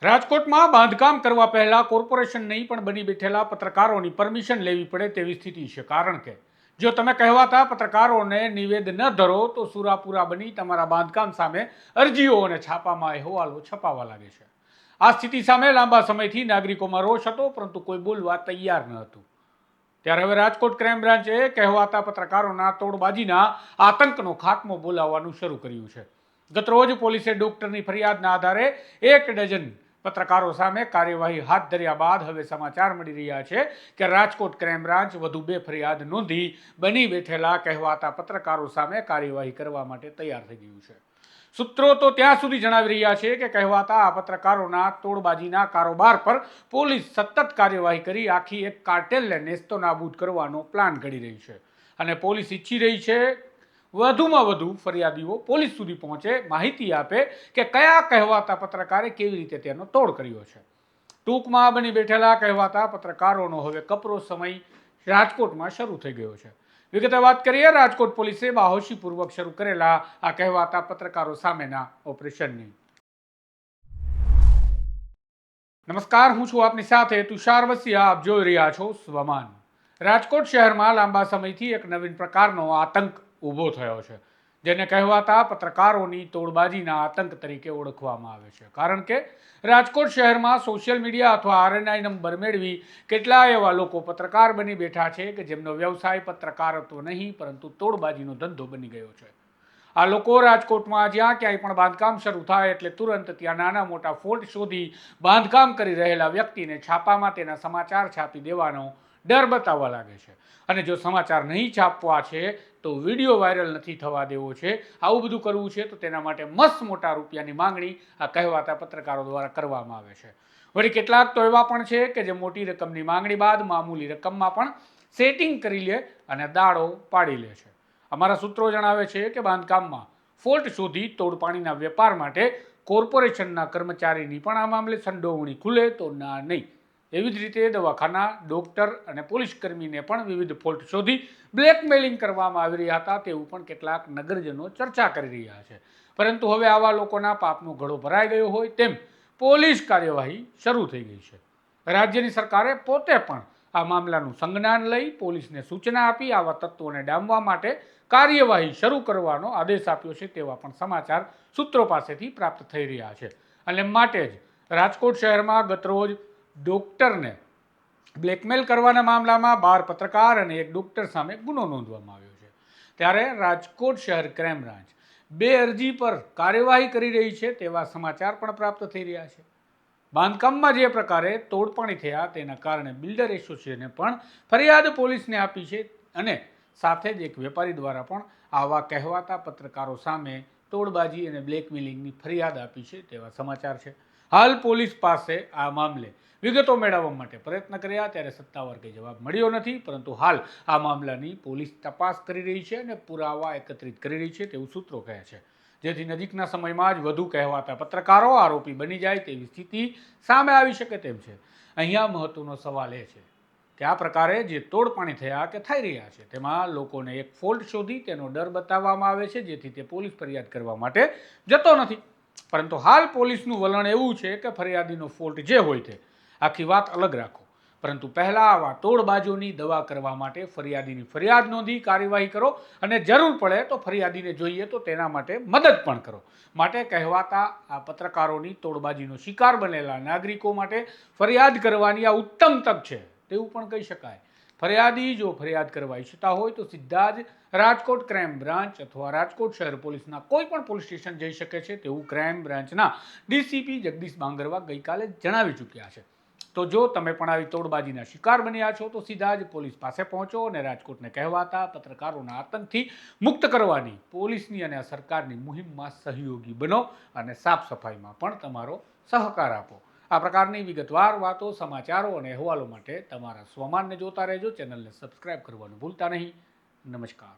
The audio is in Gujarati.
રાજકોટમાં બાંધકામ કરવા પહેલા કોર્પોરેશન નહીં પણ બની બેઠેલા પત્રકારોની પરમિશન લેવી પડે તેવી સ્થિતિ છે। કારણ કે જો તમે કહેવાતા પત્રકારોને નિવેદ ન ધરો તો સુરાપુરા બની તમારા બાંધકામ સામે અરજીઓ અને છાપામાં અહેવાલો છપાવા લાગે છે। આ સ્થિતિ સામે લાંબા સમયથી નાગરિકોમાં રોષ હતો, પરંતુ કોઈ બોલવા તૈયાર ન હતું। ત્યારે હવે રાજકોટ ક્રાઇમ બ્રાન્ચે કહેવાતા પત્રકારોના તોડબાજીના આતંકનો ખાત્મો બોલાવવાનું શરૂ કર્યું છે। ગતરોજ પોલીસે ડોક્ટરની ફરિયાદના આધારે 1 ડઝન પત્રકારો સામે કાર્યવાહી હાથ ધર્યા બાદ હવે સમાચાર મળી રહ્યા છે કે રાજકોટ ક્રાઇમ બ્રાન્ચ વધુ 2 ફરિયાદ નોંધી બની બેઠેલા કહેવાતા પત્રકારો સામે કાર્યવાહી કરવા માટે તૈયાર થઈ ગયું છે। સૂત્રો તો ત્યાં સુધી જણાવી રહ્યા છે કે કહેવાતા આ પત્રકારોના તોડબાજીના કારોબાર પર પોલીસ સતત કાર્યવાહી કરી આખી એક કાર્ટેલને નેસ્તો નાબૂદ કરવાનો પ્લાન ઘડી રહી છે અને પોલીસ ઈચ્છી રહી છે વધુમાં વધુ ફરિયાદીઓ પોલીસ સુધી પહોંચે, માહિતી આપે કે કયા કહેવાતા પત્રકારે કેવી રીતે તેનો તોડ કર્યો છે। ટૂંકમાં બની બેઠેલા કહેવાતા પત્રકારોનો હવે કપરો સમય રાજકોટમાં શરૂ થઈ ગયો છે। વિગતે વાત કરીએ રાજકોટ પોલીસે બાહોશીપૂર્વક શરૂ કરેલા આ કહેવાતા પત્રકારો સામેના ઓપરેશનની। નમસ્કાર, હું છું આપની સાથે તુષાર વસિયા। આપ જોઈ રહ્યા છો સ્વમાન। રાજકોટ શહેરમાં લાંબા સમયથી એક નવીન પ્રકારનો આતંક ઊભો થયો છે, જેને કહેવાતા પત્રકારોની તોડબાજીના આતંક તરીકે ઓળખવામાં આવે છે। કારણ કે રાજકોટ શહેરમાં સોશિયલ મીડિયા અથવા RNI નંબર મેળવી કેટલાય એવા લોકો પત્રકાર બની બેઠા છે કે જેમનો વ્યવસાય પત્રકારત્વ નહીં પરંતુ તોડબાજીનો ધંધો બની ગયો છે। આ લોકો રાજકોટમાં જ્યાં ક્યાંય પણ બાંધકામ શરૂ થાય એટલે તુરંત ત્યાં નાના મોટા ફોલ્ટ શોધી બાંધકામ કરી રહેલા વ્યક્તિને છાપામાં તેના સમાચાર છાપી દેવાનો ડર બતાવવા લાગે છે। અને જો સમાચાર નહીં છાપવા છે તો વિડીયો વાયરલ નથી થવા દેવો છે, આવું બધું કરવું છે તો તેના માટે મસ્ત મોટા રૂપિયાની માંગણી આ કહેવાતા પત્રકારો દ્વારા કરવામાં આવે છે। વળી કેટલાક તો એવા પણ છે કે જે મોટી રકમની માંગણી બાદ મામૂલી રકમમાં પણ સેટિંગ કરી લે અને દાડો પાડી લે છે। અમારા સૂત્રો જણાવે છે કે બાંધકામમાં ફોલ્ટ શોધી તોડપાણીના વેપાર માટે કોર્પોરેશનના કર્મચારીની પણ આ મામલે સંડોવણી ખુલે તો ના નહીં। એવી જ રીતે દવાખાના, ડોક્ટર અને પોલીસ કર્મીને પણ વિવિધ ફોલ્ટ શોધી બ્લેકમેલિંગ કરવામાં આવી રહ્યા હતા તેવું પણ કેટલાક નગરજનો ચર્ચા કરી રહ્યા છે। પરંતુ હવે આવા લોકોના પાપનો ઘડો ભરાઈ ગયો હોય તેમ પોલીસ કાર્યવાહી શરૂ થઈ ગઈ છે। રાજ્યની સરકારે પોતે પણ આ મામલાનું સંજ્ઞાન લઈ પોલીસને સૂચના આપી આવા તત્વોને ડામવા માટે કાર્યવાહી શરૂ કરવાનો આદેશ આપ્યો છે તેવા પણ સમાચાર સૂત્રો પાસેથી પ્રાપ્ત થઈ રહ્યા છે। અને માટે જ રાજકોટ શહેરમાં ગતરોજ ડોક્ટરને બ્લેકમેલ કરવાના મામલામાં 12 પત્રકાર અને 1 ડોક્ટર સામે ગુનો નોંધવામાં આવ્યો છે। ત્યારે રાજકોટ શહેર ક્રાઇમ બ્રાન્ચ 2 અરજી પર કાર્યવાહી કરી રહી છે તેવા સમાચાર પણ પ્રાપ્ત થઈ રહ્યા છે। બાંધકામમાં જે પ્રકારે તોડપાણી થયા તેના કારણે બિલ્ડર એસોસિએશને પણ ફરિયાદ પોલીસને આપી છે અને સાથે જ એક વેપારી દ્વારા પણ આવા કહેવાતા પત્રકારો સામે તોડબાજી અને બ્લેકમેલિંગની ફરિયાદ આપી છે તેવા સમાચાર છે। હાલ પોલીસ પાસે આ મામલે વિગતો મેળવવા માટે પ્રયત્ન કર્યા ત્યારે સત્તાવાર કંઈ જવાબ મળ્યો નથી, પરંતુ હાલ આ મામલાની પોલીસ તપાસ કરી રહી છે અને પુરાવા એકત્રિત કરી રહી છે તેવું સૂત્રો કહે છે, જેથી નજીકના સમયમાં જ વધુ કહેવાતા પત્રકારો આરોપી બની જાય તેવી સ્થિતિ સામે આવી શકે તેમ છે। અહીંયા મહત્વનો સવાલ એ છે કે આ પ્રકારે જે તોડપાણી થયા કે થઈ રહ્યા છે તેમાં લોકોને એક ફોલ્ટ શોધી તેનો ડર બતાવવામાં આવે છે, જેથી તે પોલીસ ફરિયાદ કરવા માટે જતો નથી। પરંતુ હાલ પોલીસનું વલણ એવું છે કે ફરિયાદીનો ફોલ્ટ જે હોય તે આખી વાત અલગ રાખો, પરંતુ પહેલાં આવા તોડબાજોની દવા કરવા માટે ફરિયાદીની ફરિયાદ નોંધી કાર્યવાહી કરો અને જરૂર પડે તો ફરિયાદીને જોઈએ તો તેના માટે મદદ પણ કરો। માટે કહેવાતા આ પત્રકારોની તોડબાજીનો શિકાર બનેલા નાગરિકો માટે ફરિયાદ કરવાની આ ઉત્તમ તક છે તેવું પણ કહી શકાય। ફરિયાદી જો ફરિયાદ કરવા ઈચ્છતા હોય તો સીધા જ રાજકોટ ક્રાઇમ બ્રાન્ચ અથવા રાજકોટ શહેર પોલીસના કોઈ પણ પોલીસ સ્ટેશન જઈ શકે છે તેવું ક્રાઇમ બ્રાન્ચના ડીસીપી જગદીશ બાંગરવા ગઈકાલે જણાવી ચૂક્યા છે। તો જો તમે પણ આવી તોડબાજીના શિકાર બન્યા છો તો સીધા જ પોલીસ પાસે પહોંચો અને રાજકોટને કહેવાતા પત્રકારોના આતંકથી મુક્ત કરવાની પોલીસની અને સરકારની મુહિમમાં સહયોગી બનો અને સાફ સફાઈમાં પણ તમારો સહકાર આપો। આ પ્રકારની વિગતવાર વાતો, સમાચારો અને અહેવાલો માટે તમારા સ્વમાનને જોતા રહેજો। ચેનલને સબસ્ક્રાઇબ કરવાનું ભૂલતા નહીં। નમસ્કાર।